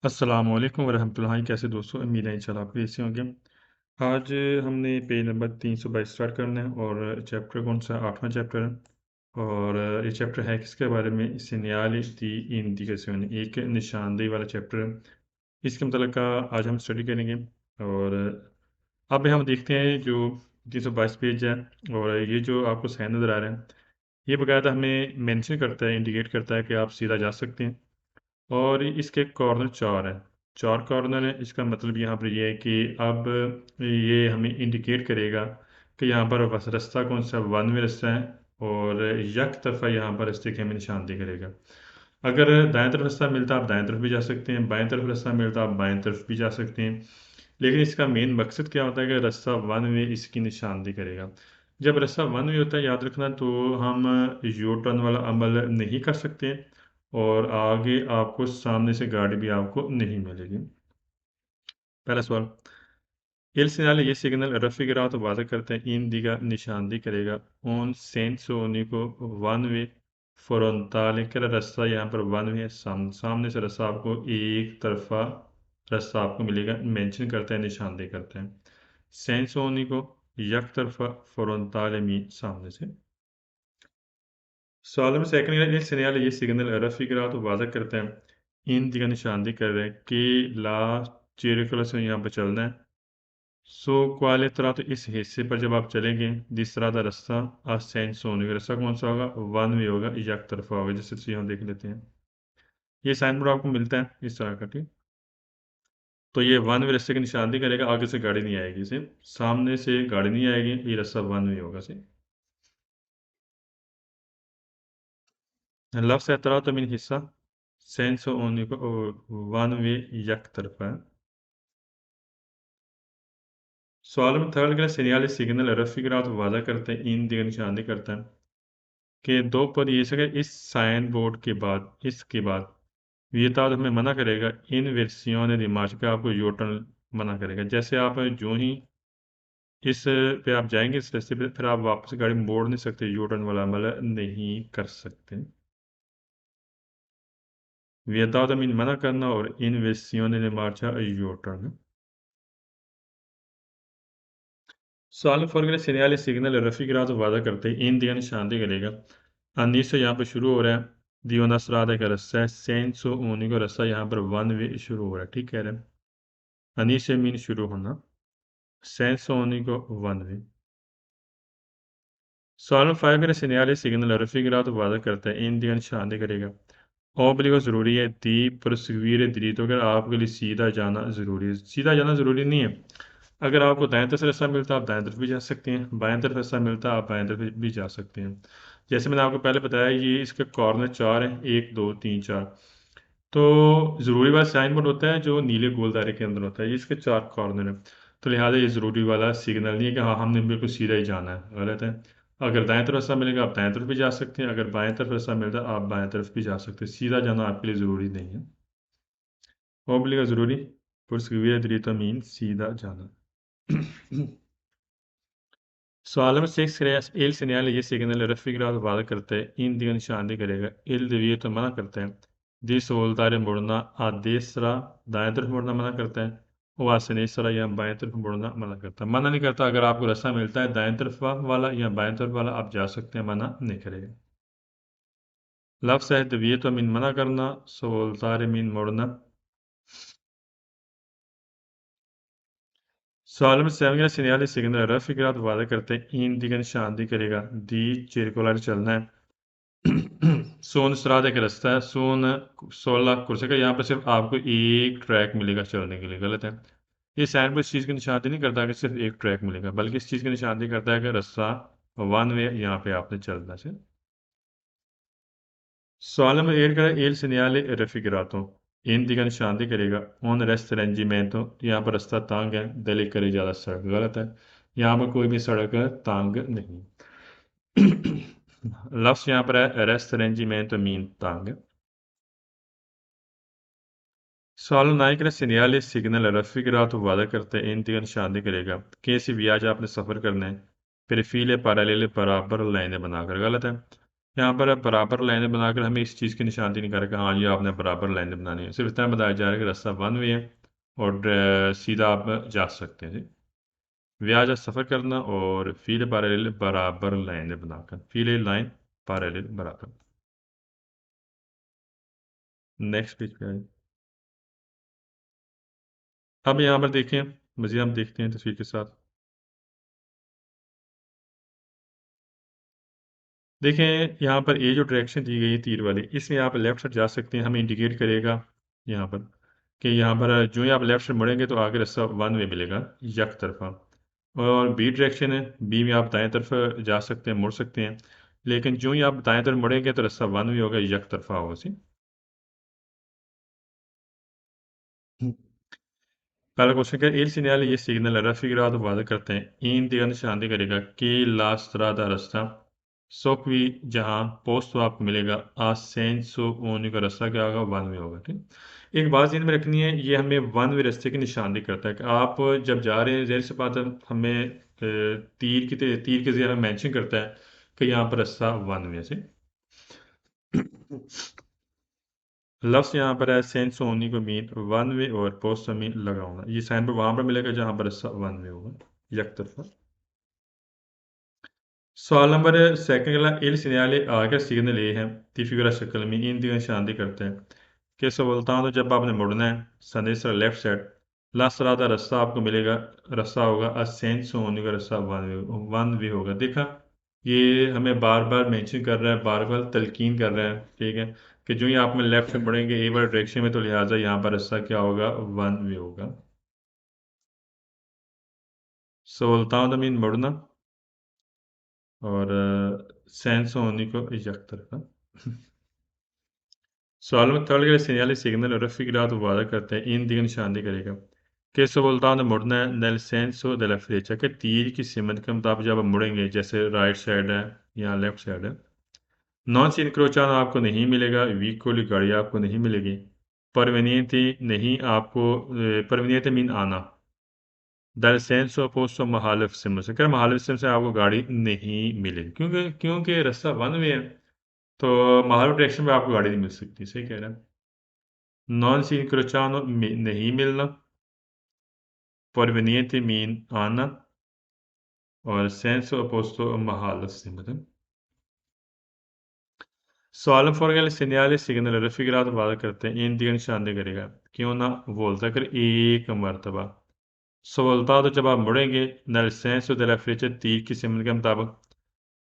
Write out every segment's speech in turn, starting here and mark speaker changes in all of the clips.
Speaker 1: अस्सलाम वालेकुम वरहमतुल्लाहि। कैसे दोस्तों, उम्मीद है इंशाल्लाह आप भी ऐसे होंगे। आज हमने पेज नंबर 322 स्टार्ट करना है और चैप्टर कौन सा, 8वां चैप्टर है। और ये चैप्टर है किसके बारे में, segnali di indicazione, एक निशानदेही वाला चैप्टर है। इसके मतलब का आज हम स्टडी करेंगे। और अब हम देखते हैं जो 322 पेज है। और ये जो आपको साइन नज़र आ रहा है, ये बाकायदा हमें मेंशन करता है, इंडिकेट करता है कि आप सीधा जा सकते हैं। और इसके कॉर्नर 4 हैं, 4 कॉर्नर हैं। इसका मतलब यहाँ पर ये है कि अब ये हमें इंडिकेट करेगा कि यहाँ पर बस रास्ता कौन सा, वन वे रास्ता है। और यक तरफा यहाँ पर रास्ते की हमें निशानदेही करेगा। अगर दाएं तरफ रास्ता मिलता आप दाएं तरफ भी जा सकते हैं, बाएं तरफ रास्ता मिलता आप बाएं तरफ भी जा सकते हैं। लेकिन इसका मेन मकसद क्या होता है कि रास्ता वन वे इसकी निशानदेही करेगा। जब रास्ता वन वे होता है, याद रखना, तो हम यू टर्न वाला अमल नहीं कर सकते और आगे आपको सामने से गाड़ी भी आपको नहीं मिलेगी। पहला सवाल, il segnale ये सिग्नल raffigurato तो वादा करते हैं इन दिगा निशानदेही करेगा on senso unico one way frontale के रास्ता यहाँ पर वन वे है, सामने से रास्ता आपको एक तरफा रास्ता आपको मिलेगा। मेंशन करते हैं, निशानदेही करते हैं। senso unico एक तरफा, frontale मी सामने से। सवाल में सेकंड, il segnale ये सिग्नल raffigurato तो वादा करते हैं इन दिगा निशानदेही कर रहे हैं कि ला circolo से यहाँ पर चलना है। क्वाले तरह, तो इस हिस्से पर जब आप चलेंगे जिस तरह का रास्ता असेंस होने का रास्ता कौन सा होगा, वन वे होगा, एक तरफा होगा। जैसे हम देख लेते हैं, ये साइन बोर्ड आपको मिलता है इस तरह का, ठीक। तो ये वन वे रास्ते की निशानदेही करेगा, आगे से गाड़ी नहीं आएगी, इसे सामने से गाड़ी नहीं आएगी, ये रास्ता वन वे होगा। से लफ्स एतरा तो मीन हिस्सा सेंस होने को वन वे एक तरफा है। सवाल में थर्ड का सीरियल सिग्नल रफिकरात वादा करते हैं इन दिगा निशानदेही करता है कि दो पर ये सके इस साइन बोर्ड के बाद, इसके बाद वियता हमें मना करेगा इन versione di marcia पे आपको यू टर्न मना करेगा। जैसे आप जो ही इस पे आप जाएंगे इस रास्ते पे, फिर आप वापस गाड़ी मोड़ नहीं सकते, यू टर्न वाला अमल नहीं कर सकते। वियता मीन मना करना और इन versione di marcia U turn. सवाल फॉर के सीरियल सिग्नल रफी गिरा तो वादा करते हैं इन दिया निशानदेही करेगा। अनीस से यहाँ पर शुरू हो रहा है, दियोना सरादा का रास्ता है, सेंसो ऊनी का रास्ता यहाँ पर वन वे शुरू हो रहा है, ठीक कह रहे हैं। अनीस से मीन शुरू होना, सेंसो ऊनी को वन वे। सवाल 5 का सीरियल सिग्नल रफी गिरा तो वादा करता है इन दिया निशानदेही करेगा। ओबली ज़रूरी है, दी परसवीर दिली, तो अगर आपके लिए सीधा जाना ज़रूरी है। सीधा जाना ज़रूरी नहीं है, अगर आपको दाएं तरफ से रास्ता मिलता है आप दाएं तरफ भी जा सकते हैं, बाएं तरफ रास्ता मिलता है आप बाएं तरफ भी जा सकते हैं। जैसे मैंने आपको पहले बताया, ये इसके कॉर्नर 4 हैं, 1 2 3 4। तो ज़रूरी वाला साइन बोर्ड होता है जो नीले गोल दायरे के अंदर होता है, ये इसके 4 कॉर्नर हैं। तो लिहाजा ये ज़रूरी वाला सिग्नल नहीं है कि हाँ हमने बिल्कुल सीधा ही जाना है, गलत है। अगर दाएं तरफ रास्ता मिलेगा आप दाएं तरफ भी जा सकते हैं, अगर बाएं तरफ रास्ता मिलता है आप बाएं तरफ भी जा सकते हैं। सीधा जाना आपके लिए ज़रूरी नहीं है। ओबली का ज़रूरी, पुरस्वीर दिरीता मीन सीधा जाना। सवाल में 6 एल segnale ये सिग्नल raffigurato वादा करता है इन दिया निशानदेही करेगा। il divieto मना करता है, di svoltare मुड़ना a destra दाएं तरफ मुड़ना मना करता है, और a sinistra या बाएं तरफ मुड़ना मना करता है। मना नहीं करता, अगर आपको रास्ता मिलता है दाएं तरफ वाला या बाएं तरफ वाला आप जा सकते हैं, मना नहीं करेगा। लफ्ज़ है divieto मीन मना करना, svoltare मीन मुड़ना। सवाल में 7 का सीरियल सिग्नल raffigurato वादा करते हैं इन दिया निशानदेही करेगा। दी circolare चलना है, सोन सराद एक रास्ता है, सोन 16 कुर्सी का, यहाँ पर सिर्फ आपको एक ट्रैक मिलेगा चलने के लिए, गलत है। ये साइन पर इस चीज़ की निशानदेही नहीं करता कि सिर्फ एक ट्रैक मिलेगा, बल्कि इस चीज़ की निशानदेही करता है कि रास्ता वन वे यहाँ पे आपने चलना है। सवाल नंबर 8 का एल segnale raffigurato इन दिखा निशानदेही करेगा ऑन restringimento, यहाँ पर रास्ता तांग है, दिल्ली करी ज़्यादा सड़क, गलत है। यहाँ पर कोई भी सड़क तांग नहीं। लफ्ज़ यहाँ पर है restringimento मीन तांग। सवाल 9 का सीरियल सिग्नल raffigurato वादा करते हैं इन दिखा निशानदेही करेगा कि ऐसी वियाज आपने सफ़र करना है, फिर फीले पैरेलल बराबर लाइनें बनाकर, गलत है। यहाँ पर अब बराबर लाइनें बनाकर हमें इस चीज़ की निशानी नहीं कर रहा कि हाँ ये आपने बराबर लाइनें बनानी है, सिर्फ इतना बताया जा रहा है कि रास्ता वन वे है और सीधा आप जा सकते हैं जी। व्याजा सफ़र करना और फील पैरेलल बराबर लाइनें बनाकर, फील लाइन पैरेलल बराबर। नेक्स्ट पेज पे आए। अब यहाँ पर देखें, मज़ीद हम देखते हैं तस्वीर के साथ। देखें यहाँ पर ये जो डायरेक्शन दी गई है तीर वाली, इसमें आप लेफ्ट साइड जा सकते हैं, हमें इंडिकेट करेगा यहाँ पर कि यहाँ पर जो ही आप लेफ्ट साइड मुड़ेंगे तो आगे रास्ता वन वे मिलेगा यक तरफा। और बी डायरेक्शन है, बी में आप दाएं तरफ जा सकते हैं, मुड़ सकते हैं, लेकिन जो ही आप दाएं तरफ मुड़ेंगे तो रास्ता वन वे होगा, यक तरफा होगा सी। पहला क्वेश्चन क्या, il segnale ये सिग्नल raffigurato वादा करते हैं इन दिया निशान करेगा कि ला स्ट्रादा रास्ता सो qui जहाँ पोस्ट तो आपको मिलेगा आ सेंसो ओनी का रास्ता क्या होगा, वन वे होगा। ठीक, एक बात ध्यान में रखनी है, ये हमें वन वे रास्ते की निशानदेही करता है कि आप जब जा रहे हैं, ज़ाहिर सी बात है हमें तीर के जरिए मेंशन करता है कि यहाँ पर रास्ता वन वे से। लफ्ज़ यहाँ पर है सेंस होनी को मीन वन वे और पोस्ट मीन लगा होना, ये साइन पर वहाँ पर मिलेगा जहाँ पर वन वे होगा एक तरफा। सवाल नंबर सेकंड अगला il segnale आगे सिग्नल ये है ती फिगरा शक्ल में इन दी निशानदेही करते हैं कि तो जब आपने मुड़ना है संदेशा लेफ्ट साइड लास्ट राधा रास्ता आपको मिलेगा, रास्ता होगा असेंस होने का रास्ता वन वे होगा। देखा, ये हमें बार बार मेंशन कर रहा है, बार बार तलकीन कर रहा है, ठीक है, कि जो ही आप में लेफ्ट से मुड़ेंगे ए वाले डायरेक्शन में तो लिहाजा यहाँ पर रास्ता क्या होगा, वन वे होगा। सुल्तान मीन मुड़ना और सेंस होने को एक तरफा। सवाल में थर्ड के segnale signal raffigurato वादा करते हैं इन दिए निशानदेही करेगा कि सुल्तान मुड़ना है nel senso della freccia के तीर की सिमत के मुताबिक जब आप मुड़ेंगे, जैसे राइट साइड है या लेफ्ट साइड है। नॉन सिंक्रोचान आपको नहीं मिलेगा, वीक कोली गाड़ी आपको नहीं मिलेगी। परवेनियंती नहीं आपको, परवेनियंती मीन आना, दर सेंसो पोस्टो महालिफ सिम से कर महालिफ सिम से आपको गाड़ी नहीं मिलेगी, क्योंकि क्योंकि रास्ता वन वे है, तो महालिफ डायरेक्शन में आपको गाड़ी नहीं मिल सकती। सही कह रहे हैं। नॉन सिंक्रोचानो नहीं मिलना, परवेनियंती मीन आना और सेंसो पोस्टो महालिफ सिम। सवाल फॉर segnale signal raffigurato वादा करते हैं इन दिया निशानदेही करेगा क्यों ना बोलता कर एक मरतबा सवलता तो जब आप मुड़ेंगे नल सेंसो della freccia तीर की सिमत के मुताबिक,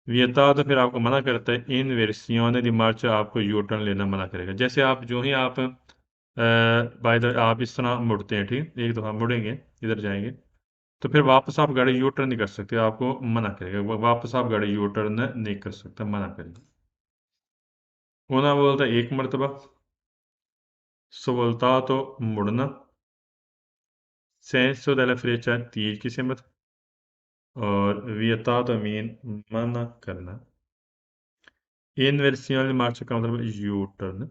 Speaker 1: वियता तो फिर आपको मना करता है इन वेरिसियोने दी मार्च आपको यू टर्न लेना मना करेगा। जैसे आप जो ही आप बाय द आप इस तरह मुड़ते हैं, ठीक, एक दफ़ा मुड़ेंगे, इधर जाएंगे, तो फिर वापस आप गाड़ी यू टर्न नहीं कर सकते, आपको मना करेगा, वापस आप गाड़ी यू टर्न नहीं कर सकते, मना करेगा। होना बोलता है एक मरतबा, svoltato मुड़ना, senso della freccia तीर की सिमत और vietato मीन मना करना। inversione di marcia का मतलब यू टर्न।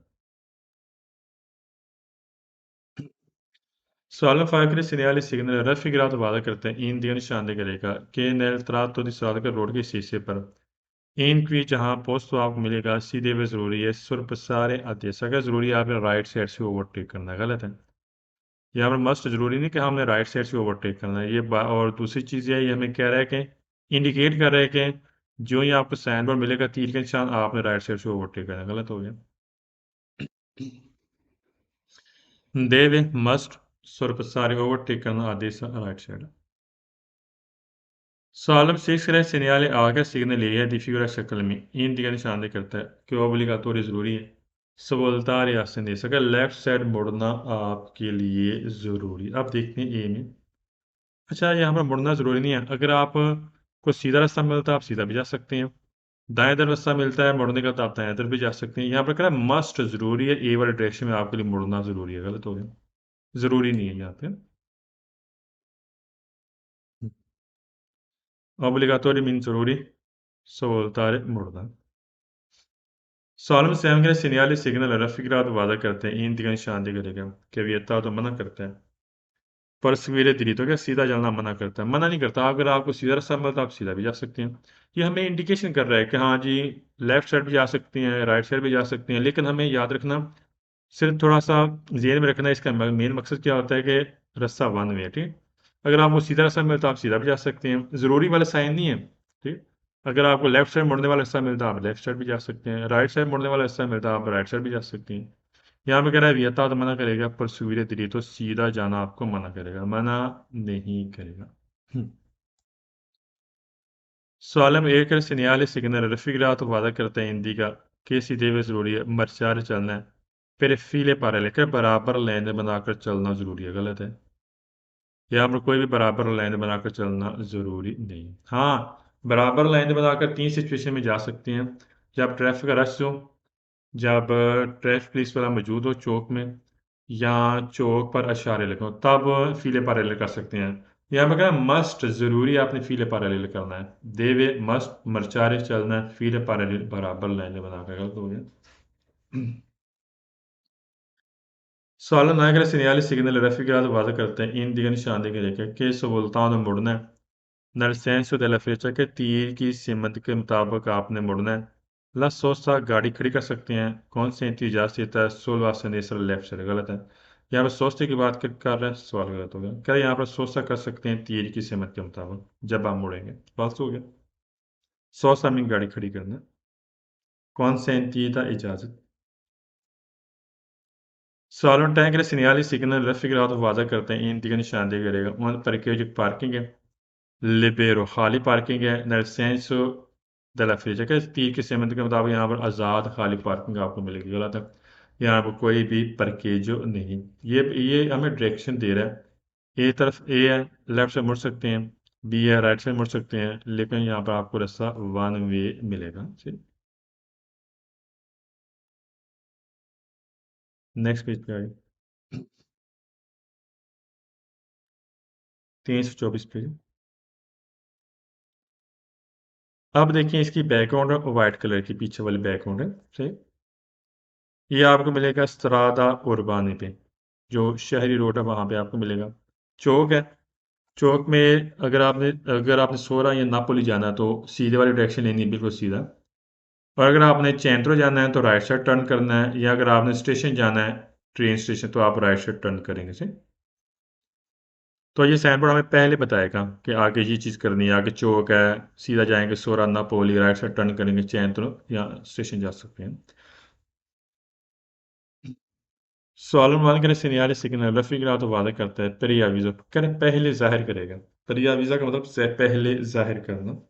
Speaker 1: सवाल फाइव segnali signal raffigurato वादा करते हैं इन दिया निशानदेही करेगा कि nel tratto di strada के रोड के शीशे पर इन की जहाँ पोस्ट तो आपको मिलेगा सीधे वे ज़रूरी है सुरपसारे आदेश, अगर ज़रूरी है आपने राइट साइड से ओवरटेक करना है, गलत है। यहाँ पर मस्ट ज़रूरी नहीं कि हमने राइट साइड से ओवरटेक करना है, और दूसरी चीज़ ये हमें कह रहा है कि इंडिकेट कर रहा है कि जो ही आपको साइन बोर्ड मिलेगा तीर के निशान, आपने राइट साइड से ओवरटेक करना है, गलत हो गया। देवे मस्ट सुरपसारे ओवरटेक करना आदेश राइट साइड। सवाल नंबर 6 का segnale आगे सिग्नल ये है दी figura शक्ल में इन दिया निशानदेही करता है कि ओब्लिगाटोरी ज़रूरी है सवलता या संदेश, अगर लेफ्ट साइड मुड़ना आपके लिए ज़रूरी। अब देखते हैं ए में। अच्छा, यहाँ पर मुड़ना ज़रूरी नहीं है, अगर आप को सीधा रास्ता मिलता है आप सीधा भी जा सकते हैं, दाएं तरफ रास्ता मिलता है मुड़ने का तो आप दाएं तरफ भी जा सकते हैं। यहाँ पर क्या मस्ट ज़रूरी है, ए वाले डायरेक्शन में आपके लिए मुड़ना ज़रूरी है, गलत हो गया, ज़रूरी नहीं है यहाँ पे। ऑब्लिगाटोरी मीन ज़रूरी, सवलतारे मुड़ना। सवाल में सैम के segnale सिग्नल रफिकरात वादा करते हैं इन दिया निशानदेही करेगा कि वियता तो मना करता है परसवीरे दीरी तो क्या सीधा चलना मना करता है, मना नहीं करता। अगर आपको सीधा रास्ता मिलता तो आप सीधा भी जा सकते हैं। ये हमें इंडिकेशन कर रहा है कि हाँ जी, लेफ्ट साइड भी जा सकते हैं, राइट साइड भी जा सकते हैं, लेकिन हमें याद रखना, सिर्फ थोड़ा सा जेन में रखना, इसका मेन मकसद क्या होता है कि रास्ता वन वे है, ठीक। अगर आपको सीधा रास्ता मिलता है आप सीधा भी जा सकते हैं, ज़रूरी वाला साइन नहीं है, ठीक। अगर आपको लेफ्ट साइड मुड़ने वाला रास्ता मिलता है आप लेफ्ट साइड भी जा सकते हैं, राइट साइड मुड़ने वाला रास्ता मिलता है आप राइट साइड भी जा सकते हैं। यहाँ पे कह रहा है वियता तो मना करेगा, पर सुवीरे दिरी तो सीधा जाना आपको मना करेगा, मना नहीं करेगा। Soalem eğer segnali signal raffigurato vada करते हैं हिंदी का कि सीधे वे ज़रूरी है, मर्चार चलना है, फिर फीले पारे लेकर बराबर लाइन बनाकर चलना ज़रूरी है, गलत है। यहाँ पर कोई भी बराबर लाइन बनाकर चलना ज़रूरी नहीं है। हाँ, बराबर लाइन बनाकर तीन सिचुएशन में जा सकते हैं। जब ट्रैफिक रश हो, जब ट्रैफिक पुलिस वाला मौजूद हो चौक में, या चौक पर अशारे लगे हों, तब फीले पैरेलल कर सकते हैं। यहाँ पर क्या है, मस्ट ज़रूरी आपने फीले पैरेलल करना है। देवे मस्ट मर्चारे चलना है, फीले पैरेलल बराबर लाइन बनाकर, गलत हो गया। Sağlam नागरिक segnali signal raffigurato vada करते हैं इन दिगन निशान के लेकर che sultano मुड़ना है, nel senso della freccia के तीर की सिमत के मुताबिक आपने मुड़ना है। ला सोसा गाड़ी खड़ी कर सकते हैं, कौन से इजाजत है, सोलवा सनेसर लेफ्ट साइड, गलत है। यहाँ पर सोचते की बात कर रहे हैं, सवाल गलत हो गया। क्या यहाँ पर सोसा कर सकते हैं तीर की सिमत के मुताबिक जब आप मुड़ेंगे, बात हो गया। सोसा में गाड़ी खड़ी करना, कौन से इजाजत। Sağlam tengere segnali signal raffigurato वादा करते हैं इन दिगन निशानदेही करेगा उन parcheggio पार्किंग है, libero खाली पार्किंग है, nel senso della freccia के तीर के संबंध के मुताबिक यहाँ पर आज़ाद खाली पार्किंग आपको मिलेगी, गलत है। यहाँ पर कोई भी parcheggio नहीं। ये हमें डायरेक्शन दे रहा है, ए तरफ ए है, लेफ्ट से मुड़ सकते हैं, बी है, राइट से मुड़ सकते हैं, लेकिन यहाँ पर आपको रास्ता वन वे मिलेगा। नेक्स्ट पेज पे आइए, 324 पेज। अब देखिए इसकी बैकग्राउंड है वाइट कलर की, पीछे वाली बैकग्राउंड है, सही। ये आपको मिलेगा स्त्रादा उर्बानी पे, जो शहरी रोड है वहां पे आपको मिलेगा। चौक है, चौक में अगर आपने सोरा या नापोली जाना है तो सीधे वाली डायरेक्शन लेनी है, बिल्कुल सीधा। और अगर आपने चैंत्रो जाना है तो राइट साइड टर्न करना है, या अगर आपने स्टेशन जाना है, ट्रेन स्टेशन, तो आप राइट साइड टर्न करेंगे, सही। तो ये साइन बोर्ड हमें पहले बताएगा कि आगे ये चीज़ करनी है, आगे चौक है, सीधा जाएंगे सोरा नापोली, राइट साइड टर्न करेंगे चैंत्रो, या स्टेशन जा सकते हैं। सॉलन मान के सीनियर सिग्नल रफीकरा वादा करता है पेरियावीज़ो करे पहले जाहिर करेगा। पेरियावीज़ा का मतलब से पहले जाहिर करना।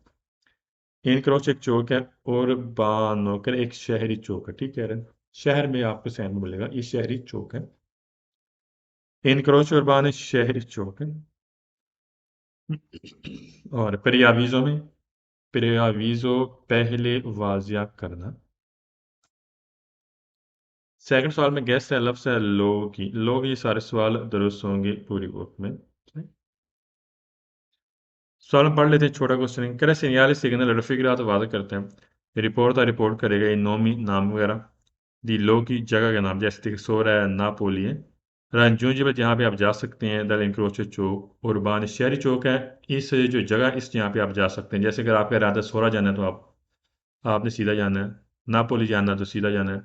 Speaker 1: इनक्रोच एक चौक है, और बानो कर एक शहरी चौक है, ठीक कह रहे हैं। शहर में आपको सहन मिलेगा, ये शहरी चौक है। इनक्रोच और बान शहरी चौक है। और पेरियावीज़ो पहले वाजिया करना। सेकंड सवाल में गैस है लफ्ज़ है लोग ये सारे सवाल दुरुस्त होंगे पूरी वक्त में। सवाल पढ़ लेते हैं, छोटा क्वेश्चन। कह रहे segnali signal raffigurato वादा करते हैं, रिपोर्ट करेगा इन नोमी नाम वगैरह, दी लो की जगह का नाम, जैसे कि सोरा है, नापोली है, रंजून जहाँ पे आप जा सकते हैं, दल इंक्रोचो चौक, उर्बान शहरी चौक है, इस जो जगह इस यहाँ पे आप जा सकते हैं। जैसे अगर आपका इरादा सोरा जाना है तो आपने सीधा जाना है, नापोली जाना है तो सीधा जाना है,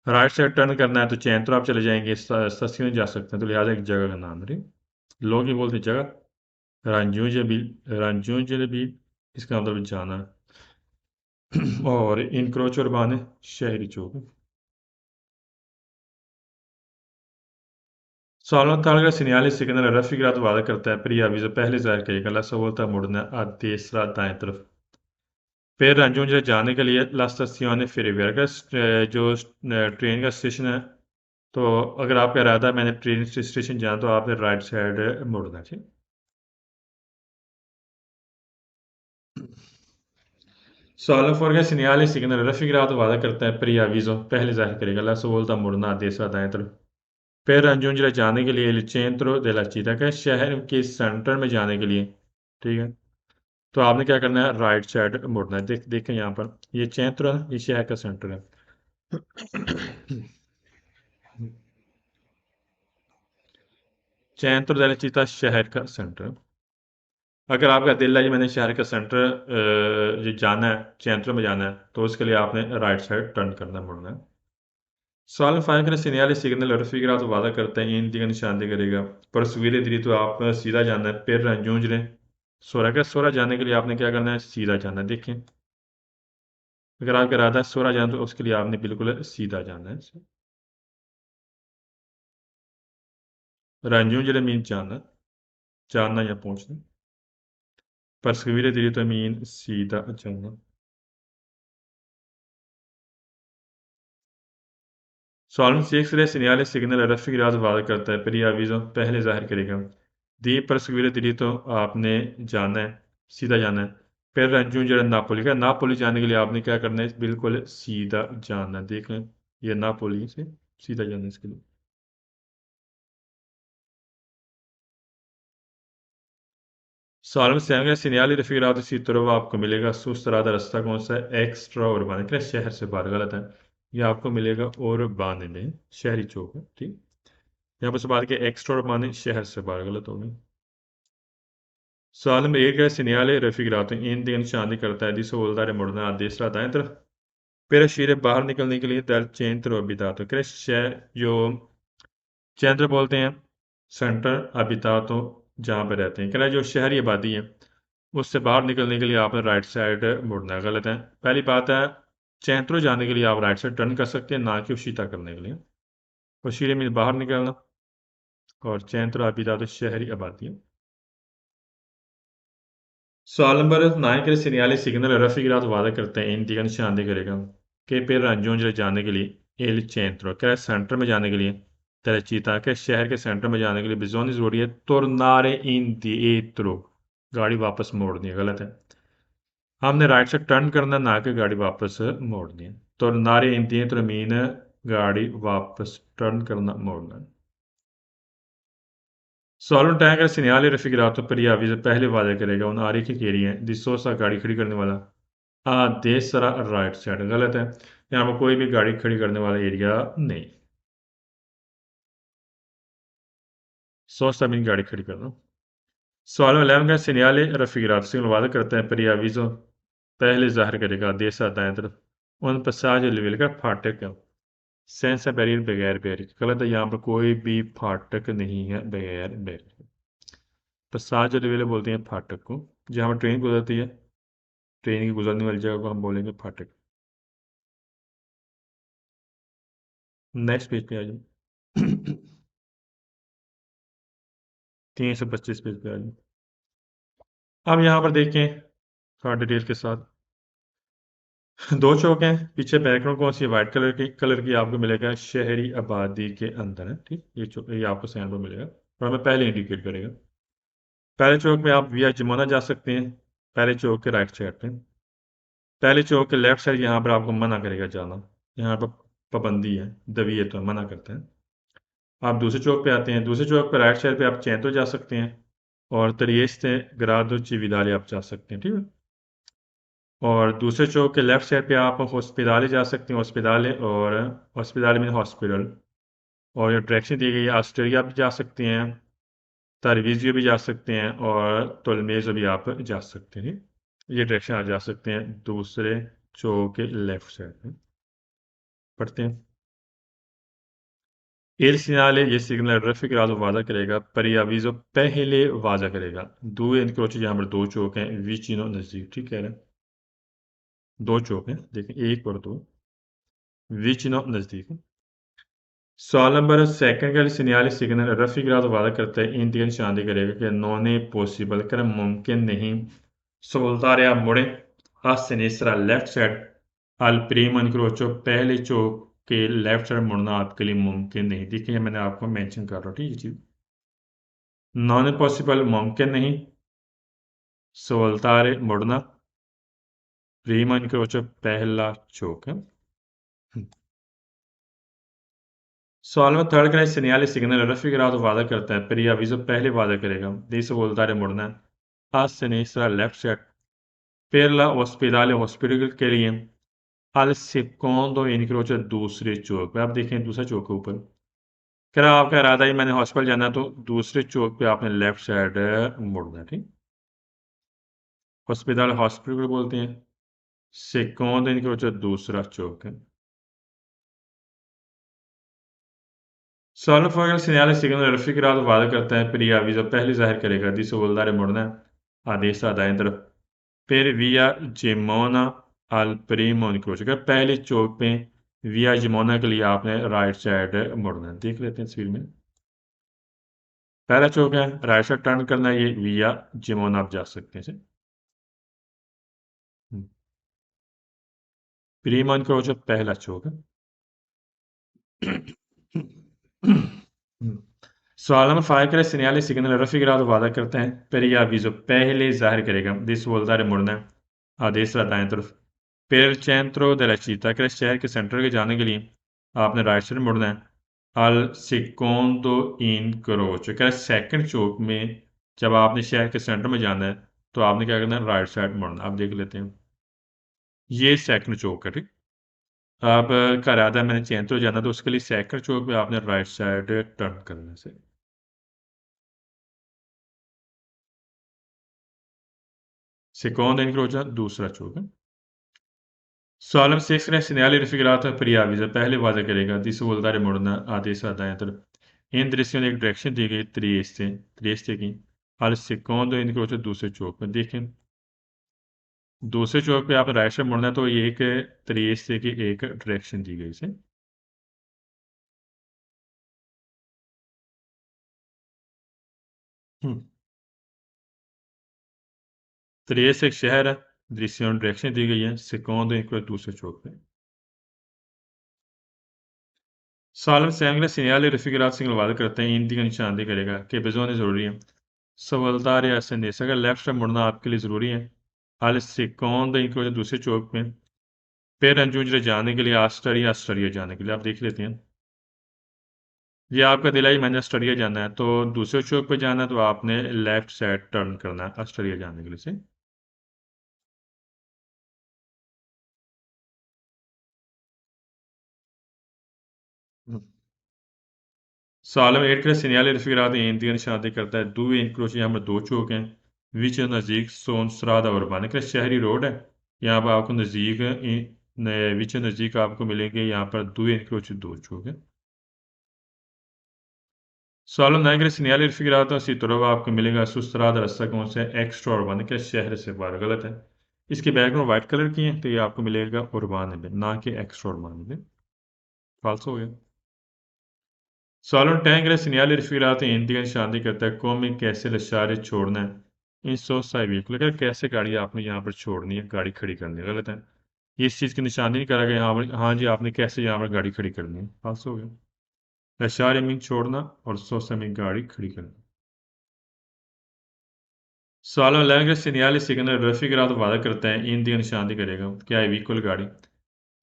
Speaker 1: राइट साइड टर्न करना है तो चैंत्रो आप चले जाएंगे, सस्ती में जा सकते हैं, तो लिहाजा एक जगह का नाम है, ठीक। लोग ही बोलते हैं जगह, रंजून भी इसका मतलब जाना है। और इनक्रोच उर्बान शहरी चौक। Solo talga segnali segnale raffigurato वादा करता है preavviso पहले जाहिर करेगा, la sua volta मुड़ना a destra दाएं तरफ। फिर रंजून जाने के लिए la stazione ferroviaria का जो ट्रेन का स्टेशन है, तो अगर आपका इरादा है मैंने ट्रेन स्टेशन जाना, तो आपने राइट साइड मुड़ना है, ठीक। Solo fuorché segnali segnale raffigurato वादा करता है preavviso पहले जाहिर करेगा, la sua volta मुड़ना a destra दाएं तरफ। फिर रंजून जाने के लिए il centro della città का शहर के सेंटर में जाने के लिए, ठीक है, तो आपने क्या करना है, राइट साइड मुड़ना है। देखें यहाँ पर ये चैत्र है, ये शहर का सेंटर है। centro della città शहर का सेंटर। अगर आपका दिल है कि मैंने शहर का सेंटर ये जाना है, सेंटर में जाना है, तो उसके लिए आपने राइट साइड टर्न करना है, मुड़ना है। Sağlam faykını sinyali signal raffigurato वादा करते हैं इन दिगन निशानदे करेगा पर सवेरे दिरी तो आप सीधा जाना है फिर रंजूंज लें सोरा जाने के लिए आपने क्या करना है सीधा जाना है देखें अगर आपका इरादा है सोरा जाना तो उसके लिए आपने बिल्कुल सीधा जाना है रंजूंज ले मीन जाना जानना या पहुंचना पर सवेरे दिरी तो मीन सीधा जाना सॉल्व सिक्स रे सिग्नल सिग्नल raffigurato वादा करता है पर यह aviso पहले जाहिर करेगा द्वीप पर सवेरे दिरी तो आपने जाना है सीधा जाना है फिर रंजून नापोली का नापोली जाने के लिए आपने क्या करना है बिल्कुल सीधा जाना है देख लें ये नापोली से सीधा जाना है इसके लिए सॉल्व सेवन सिनियाली रफीरात इसी तरह आपको मिलेगा सुस्तरादा रास्ता कौन सा है एक्स्ट्रा उर्बान है शहर से बाहर गलत है ये आपको मिलेगा उर्बान में शहरी चौक है ठीक यहाँ पर बात किया एक्स्ट्रा उर्बान शहर से बाहर गलत हो गया Salım Eğer segnale raffigurato in दिन शादी करता है जिसे बोलता है मुड़ना आदेश रहता है तरफ फिर शीरे बाहर निकलने के लिए दल चेंत्र अबितातो कृष्य जो चेंत्र बोलते हैं सेंटर अबितातो जहाँ पे रहते हैं कहना जो शहरी आबादी है उससे बाहर निकलने के लिए आपने राइट साइड मुड़ना गलत है पहली बात है चैंत्रो जाने के लिए आप राइट साइड टर्न कर सकते हैं ना कि उशीता करने के लिए और शीरे में बाहर निकलना और चैंत्रो अबितातो शहरी आबादी है Sağlıkları नायक segnali signal raffigurato वादा करते हैं इन दिगन शादी करेगा कि per raggiungere जाने के लिए il centro क्या सेंटर में जाने के लिए तेरेचीता के शहर के सेंटर में जाने के लिए बिजोनी जरूरी है tornare indietro गाड़ी वापस मोड़नी है गलत है हमने राइट से टर्न करना ना कि गाड़ी वापस मोड़नी है tornare indietro मीन गाड़ी वापस टर्न करना मोड़ना सॉल्व टैंक का signal raffigurato per gli avvisi पहले वादे करेगा उन आरे की केरी है दिसोसा गाड़ी खड़ी करने वाला देश सारा राइट साइड गलत है यहाँ पर कोई भी गाड़ी खड़ी करने वाला एरिया नहीं सोचता भी नहीं गाड़ी खड़ी करना सॉल्व 11 का सिग्नल raffigurato सिग्नल वादा करते हैं per gli avviso पहले जाहिर करेगा देश दाएं तरफ उन पसाज लेवल का फाटक सेंस बैरियर बगैर बैरियर गलत है यहाँ पर कोई भी फाटक नहीं है बगैर बैरियर पसाज लेवल बोलते हैं फाटक को जहाँ पर ट्रेन गुजरती है ट्रेन की गुजरने वाली जगह को हम बोलेंगे फाटक नेक्स्ट पेज पे आ जाओ 325 पेज पे आ जाओ अब यहाँ पर देखें थोड़ा डिटेल के साथ दो चौक हैं पीछे बैकग्राउंड कौन सी वाइट कलर की आपको मिलेगा शहरी आबादी के अंदर है ठीक ये आपको साइन पर मिलेगा और हमें पहले इंडिकेट करेगा पहले चौक में आप विया जमुना जा सकते हैं पहले चौक के राइट साइड पे पहले चौक के लेफ्ट साइड यहाँ पर आपको मना करेगा जाना यहाँ पर पाबंदी है दविए तो मना करते हैं आप दूसरे चौक पे आते हैं दूसरे चौक पे राइट साइड पे आप चैंतो जा सकते हैं और तरियस्ते ग्रादो चिविदाली आप जा सकते हैं ठीक है और दूसरे चौक के लेफ्ट साइड पे आप हॉस्पिटाले जा सकते हैं हॉस्पिटाले और हॉस्पिटाले में हॉस्पिटल और ये डायरेक्शन दी गई है ऑस्ट्रेलिया भी जा सकते हैं तरवीजियो भी जा सकते हैं और तोलमेज़ो भी आप जा सकते हैं ये डायरेक्शन आप जा सकते हैं दूसरे चौक के लेफ्ट साइड में पढ़ते हैं Il segnale ये सिग्नल raffigurato वादा करेगा preavviso पहले वादा करेगा दो इंक्रोच यहाँ पर दो चौक हैं vicino नजदीक ठीक कह रहे हैं दो चौक हैं देखें एक और दो vicino नजदीक सवाल नंबर सेकंड का सिग्नल raffigurato वादा करता है इन तीन शादी करेगा कि non è possible कर मुमकिन नहीं svoltare a मुड़े a sinistra left side al primo incrocio पहले चौक के लेफ्ट साइड मुड़ना आपके लिए मुमकिन नहीं देखिए मैंने आपको मेंशन कर रहा हूँ ठीक है चीज नॉन पॉसिबल मुमकिन नहीं सवलतारे मुड़ना प्रीमा incrocio पहला चौक है सवाल में थर्ड का सिग्नल raffigurato वादा करता है preavviso पहले वादा करेगा दिस voltare मुड़ना a sinistra left side per la ospedale hospital के लिए al secondo incrocio दूसरे चौक पे आप देखें दूसरा चौक के ऊपर कह रहा आपका इरादा ही मैंने हॉस्पिटल जाना है, तो दूसरे चौक पे आपने लेफ्ट साइड मुड़ना है, ठीक। हॉस्पिटल हॉस्पिटल बोलते हैं। सेकोंड इनक्रोच दूसरा चौक है। Solo il segnale secondo raffigurato vada carta per gli avviso pehli ज़ाहिर करेगा di soldare मुड़ना है आदेश दाएं तरफ फिर via Gemona al primo incrocio अगर पहले चौक पे via Gemona के लिए आपने राइट साइड मुड़ना है देख लेते हैं तस्वीर में पहला चौक है राइट साइड टर्न करना है ये via Gemona आप जा सकते हैं primo incrocio पहला चौक है सवाल नंबर 5 का segnale secondo raffigurato वादा करते हैं per gli avviso पहले ज़ाहिर करेगा di soldare मुड़ना है आदेश दाएं तरफ per il centro della città के शहर के सेंटर के जाने के लिए आपने राइट साइड मुड़ना है al secondo incrocio क्या सेकंड चौक में जब आपने शहर के सेंटर में जाना है तो आपने क्या करना है राइट साइड मुड़ना आप देख लेते हैं ये सेकंड चौक है ठीक आप का इरादा है मैंने चेंज तो जाना तो उसके लिए सेकंड चौक पे आपने राइट साइड टर्न करने से secondo incrocio दूसरा चौक है सॉलम 6 ने segnali raffigurato per gli avvisi पहले वादा करेगा di soldare मुड़ना आदेश दाएं तरफ इन दृश्यों में एक डायरेक्शन दी गई त्रिएस्ते त्रिएस्ते की al secondo incrocio दूसरे चौक में देखें दूसरे चौक पे आप राइट साइड मुड़ना है तो ये एक त्रिएस्ते की एक डायरेक्शन दी गई इसे त्रिएस्ते एक शहर है दृश्यों में डायरेक्शन दी गई है secondo incrocio दूसरे चौक पे सालम सेंगले segnali raffigurati सिग्नल करते हैं हिंदी का निशानदेही करेगा कि बेजोने ज़रूरी है सवालदार या संदेश अगर लेफ्ट साइड मुड़ना आपके लिए ज़रूरी है हाल secondo incrocio दूसरे चौक पे फिर रंजूजरे जाने के लिए ऑस्ट्रेलिया जाने के लिए आप देख लेते हैं ये आपका दिलाई मैंने ऑस्ट्रेलिया जाना है तो दूसरे चौक पे जाना है तो आपने लेफ्ट साइड टर्न करना है ऑस्ट्रेलिया जाने के लिए से सालम 8 का segnale raffigurato हिंदी का निशानदेही करता है दो इंक्रोच यहाँ पर दो चौक हैं विच नज़दीक सोन सरादा उर्बान का शहरी रोड है यहाँ पर आपको नज़दीक विच नज़दीक आपको मिलेंगे यहाँ पर दो इंक्रोच दो चौक है Solo negri segnali raffigurato si trova आपको मिलेगा सुस्त्राद रास्ता कौन सा है एक्स्ट्रा उर्बान क्या शहर से बाहर गलत है इसकी बैकग्राउंड व्हाइट कलर की है तो ये आपको मिलेगा उर्बान में ना कि एक्स्ट्रा उर्बान में फाल्स हो गया Solo un tangere segnali raffigurato Hindi का निशानदेही करता है कौम में कैसे लशारे छोड़ना है इन सो सा व्हीकल अगर कैसे गाड़ी आपने यहाँ पर छोड़नी है गाड़ी खड़ी करनी है गलत है ये इस चीज़ की निशानी नहीं करा गया यहाँ पर हाँ जी आपने कैसे यहाँ पर गाड़ी खड़ी करनी है फाल्स हो गया लशारे मीन छोड़ना और सोसा मीन गाड़ी खड़ी करना Solo allegri segnali secondo raffigurato वादा करता है इन दी निशानदेही करेगा क्या है व्हीकल गाड़ी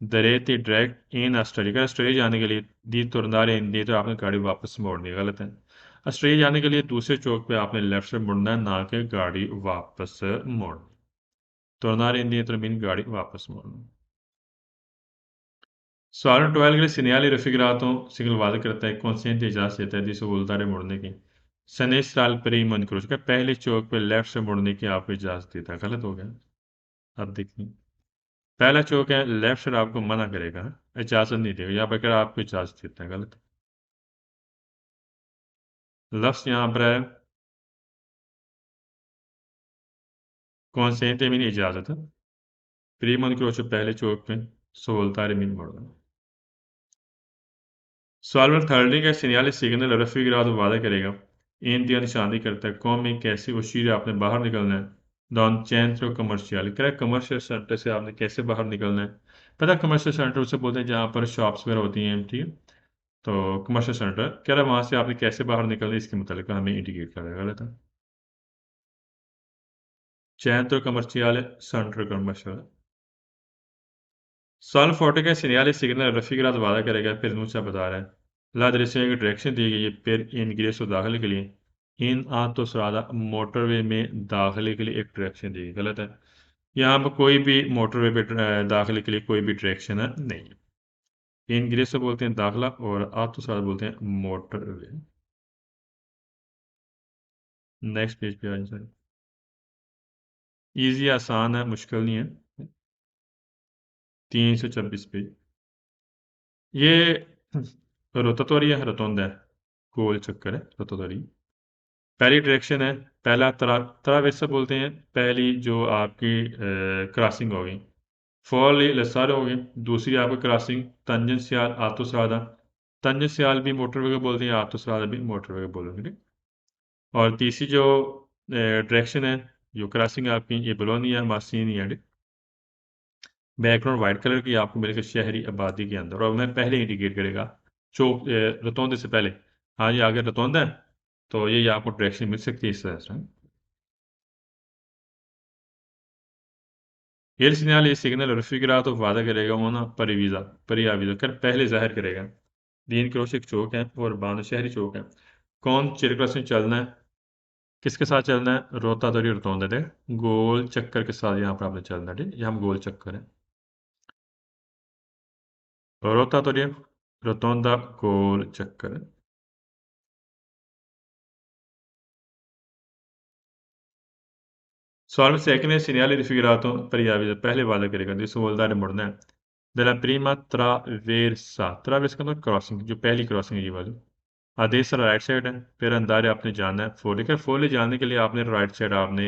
Speaker 1: दरेती डायरेक्ट इन ऑस्ट्रेलिया ऑस्ट्रेलिया जाने के लिए दी तुरंदारे इन दी तो आपने गाड़ी वापस मोड़नी है गलत है ऑस्ट्रेलिया जाने के लिए दूसरे चौक पे आपने लेफ्ट से मुड़ना है ना कि गाड़ी वापस मोड़नी तुरंदारे इन दी तो मीन गाड़ी वापस मोड़ना सवाल 12 के लिए segnali raffigurato सिग्नल वादा करता है consente इजाज़त देता है जिसे बोलता है मुड़ने की सनेस साल पर ही मन करो पहले चौक पे लेफ्ट से मुड़ने की आपको इजाज़त देता है गलत हो गया अब देखिए पहला चौक है लेफ्ट साइड आपको मना करेगा इजाज़त नहीं देगा यहाँ पर कर आपको इजाज़त देता है गलत लफ्ज़ यहाँ पर है consente मीन इजाज़त है प्री मन करो पहले चौक पे सोलता मीन मुड़ना सॉल्वर थर्डी का segnale signal raffigurato वादा करेगा इन दिया निशानदेही करता है कौम में कैसे उशीर आपने बाहर निकलना है डॉन चैंत्रो कमर्शियल कह कमर्शियल सेंटर से आपने कैसे बाहर निकलना है पता कमर्शियल सेंटर उसे बोलते हैं जहाँ पर शॉप्स वगैरह होती हैं ठीक है तो कमर्शियल सेंटर कह रहा है वहाँ से आपने कैसे बाहर निकलना है इसके मतलब हमें इंडिकेट कर रहा है गलत है चैंत्रो कमर्शियल सेंटर कमर्शियल साल फोर्टी का segnale signal raffigurato वादा करेगा फिर दूसरा बता रहा है ला दृश्य की डायरेक्शन दी गई है फिर इन ग्रेस दाखिले के लिए इन आ तो सरादा मोटरवे में दाखिले के लिए एक डायरेक्शन दी गई गलत है यहाँ पर कोई भी मोटरवे पे दाखिले के लिए कोई भी डायरेक्शन है नहीं है इंग्रेस से बोलते हैं दाखिला और आतोसात बोलते हैं मोटरवे। नेक्स्ट पेज पे आ जाए। ईजी आसान है, मुश्किल नहीं है। 326 पेज। ये रोटाटोरी है, रोटोंडा है, गोल चक्कर है रोटाटोरी। पहली डायरेक्शन है, पहला तरावेसा बोलते हैं, पहली जो आपकी क्रॉसिंग होगी। फॉरली लसार होगी। दूसरी आपकी क्रॉसिंग तंजनस्याल आतोसादा। तंजनस्याल भी मोटरवे को बोलते हैं, आतोसादा भी मोटरवे को बोलेंगे। और तीसरी जो डायरेक्शन है, जो क्रॉसिंग आपकी, ये बोलोनिया मार्सिनिया। बैकग्राउंड वाइट कलर की आपको मिलेगा शहरी आबादी के अंदर, और मैं पहले इंडिकेट करेगा चौक रतौंदे से पहले। हाँ जी, आगे रतौंदा है, तो ये आपको डायरेक्शन मिल सकती है इस तरह से। एल सिग्नल, ये सिग्नल रफीकरात वादा करेगा होना परिवीजा परियावीजा कर पहले जाहिर करेगा। दीन क्रोशिक चौक है और बांध शहरी चौक है। कौन चिरक्रस में चलना है, किसके साथ चलना है, रोता दरी रतौंदा थे, गोल चक्कर के साथ यहाँ पर आपने चलना है। ठीक, ये हम गोल चक्कर है। रोता दरी रतौंदा गोल चक्कर है। Solve secondo segnale raffigurato preavviso, पहले वाला करेगा, जिसको बोलता है मुड़ना है। Della prima traversa, traversa का मतलब क्रॉसिंग, जो पहली क्रॉसिंग है ये वाली। आदेश राइट साइड है, फिर अंदारे आपने जाना है फोर, लेकर फोर ले जाने के लिए आपने राइट साइड आपने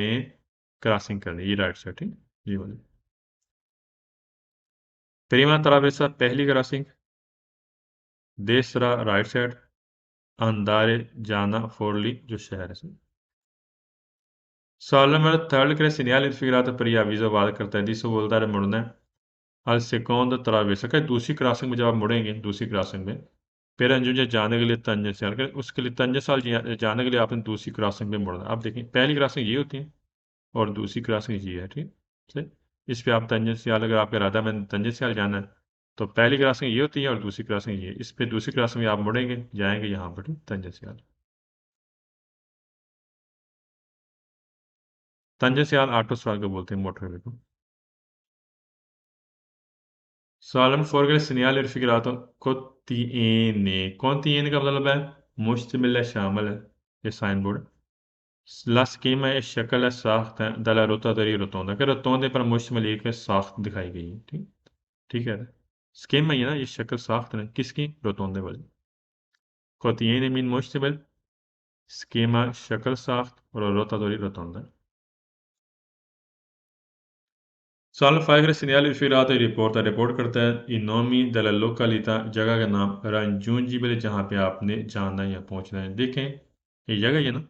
Speaker 1: क्रॉसिंग करनी है, ये राइट साइड, ठीक, ये वाली। प्रीमा traversa पहली क्रॉसिंग, देसरा राइट साइड, अंदारे जाना फोरली जो शहर है। Solomon थर्ड करे segnale raffigurato preavviso वादा करता है, जिसको बोलता है मुड़ना है। al secondo traverso, कि दूसरी क्रॉसिंग में जब आप मुड़ेंगे, दूसरी क्रॉसिंग में फिर अंजुम जाने के लिए तंजनसाल, उसके लिए तंजनसाल जाने के लिए आपने दूसरी क्रॉसिंग में मुड़ना। अब देखिए, पहली क्रॉसिंग ये होती है और दूसरी क्रॉसिंग ये है, ठीक है। इस पे आप तंजनसाल, अगर आपका इरादा में तंजनसाल जाना है, तो पहली क्रॉसिंग ये होती है और दूसरी क्रॉसिंग ये। इस पे दूसरी क्रॉसिंग में आप मुड़ेंगे, जाएंगे यहाँ पर तंजनसाल। तंजनसाल ऑटो सवाल को बोलते हैं, मोटरवे को। Sağlam forgere segnale raffigurato contiene, contiene का मतलब है मुश्तमिल है, शामिल है, ये साइन बोर्ड। La schema है शक्ल है, साख्त है, dalla rotatori rotonda, कि रोतोंदे पर मुश्तमिल एक साख्त दिखाई गई है, ठीक, ठीक है। स्कीमा ये ना, ये शक्ल साख्त है किसकी, रोतोंदे वाली। contiene मीन मुश्तमिल, स्कीमा शक्ल साख्त, और rotatori rotonda। Salva segnale ispirato report करता है i nomi della località, जगह का नाम, raggiungibile जहाँ पे आपने जाना है या पहुंचना है। देखें, ये जगह है ना,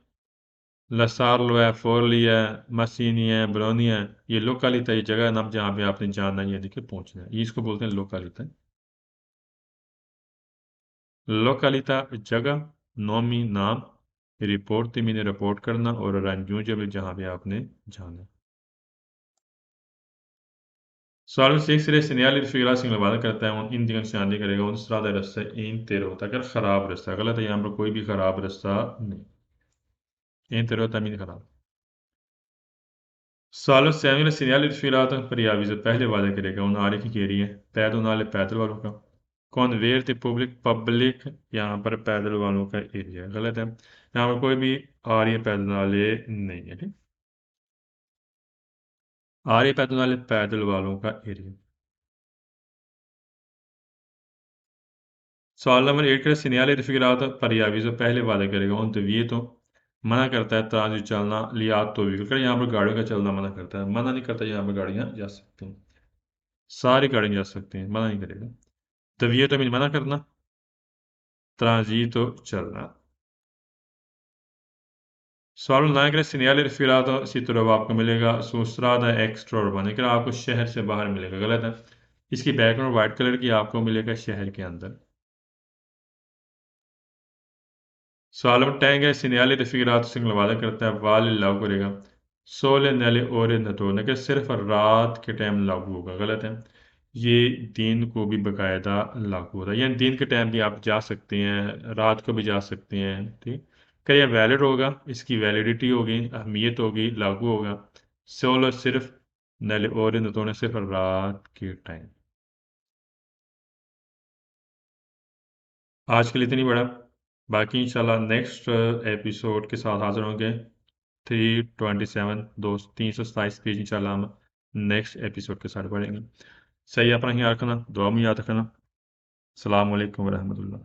Speaker 1: लसार्लो है, फोरली है, मसीनी है, ब्रोनी है, ये लोकालिता, ये जगह का नाम जहाँ पे आपने जाना है या देखिए पहुंचना है, ये इसको बोलते हैं लोकालिता। लोकालिता जगह, नोमी नाम, रिपोर्ट मीने रिपोर्ट करना, और रंजूजेबल जहाँ पे आपने जाना है। Salve se essere segnali raffigurati nella वादा करता है उन इन दिनों से आने करेगा उन सराधा रास्ता इन तेरे होता, अगर खराब रास्ता गलत है, यहाँ पर कोई भी खराब रास्ता नहीं, इन तेरे होता मीन खराब। Salve segnali segnali raffigurati per gli avvisi, पहले वादा करेगा उन आरे की केरी है, पैदल नाले पैदल वालों का। कौन वेयर थे पब्लिक, पब्लिक यहाँ पर पैदल वालों का एरिया, गलत है, यहाँ पर कोई भी आर्य पैदल नाले नहीं है, ठीक। आर्य पैदल नाले पैदल वालों का एरिया। सवाल नंबर 8 का सिनियाले रफिकरात परियावी जो पहले वादा करेगा उन तवीये तो मना करता है, तराजू चलना लिया तो व्हीकल कर, यहाँ पर गाड़ियों का चलना मना करता है, मना नहीं करता, यहाँ पर गाड़ियाँ जा सकती हैं, सारी गाड़ियाँ जा सकती हैं, मना नहीं करेगा। तवीये तो मीन मना करना, तराजी तो चलना। सवाल नायक सिनियाले रफिकरात सितुरब आपको मिलेगा सुस्रादा एक्स्ट्रा उर्बन, लेकिन आपको शहर से बाहर मिलेगा, गलत है। इसकी बैकग्राउंड व्हाइट कलर की आपको मिलेगा शहर के अंदर। Sağlam tenge segnali raffigurato signal वादा करता है वाल लागू करेगा, सोले नले और नतोने के सिर्फ रात के टाइम लागू होगा, गलत है। ये दिन को भी बकायदा लागू होता है, यानी दिन के टाइम भी आप जा सकते हैं, रात को भी जा सकते हैं, ठीक। क्या यह वैलिड होगा, इसकी वैलिडिटी होगी, अहमियत होगी, लागू होगा। सोलो सिर्फ, नले और नतोने सिर्फ रात के टाइम। आज के लिए इतनी बड़ा। बाकी इंशाल्लाह नेक्स्ट एपिसोड के साथ हाज़िर होंगे। 327 दोस्त 327 पेज इंशाल्लाह हम नेक्स्ट एपिसोड के साथ पढ़ेंगे। सही, अपना ख्याल रखना, दुआ में याद रखना। अस्सलाम वालेकुम वरहमतुल्लाह।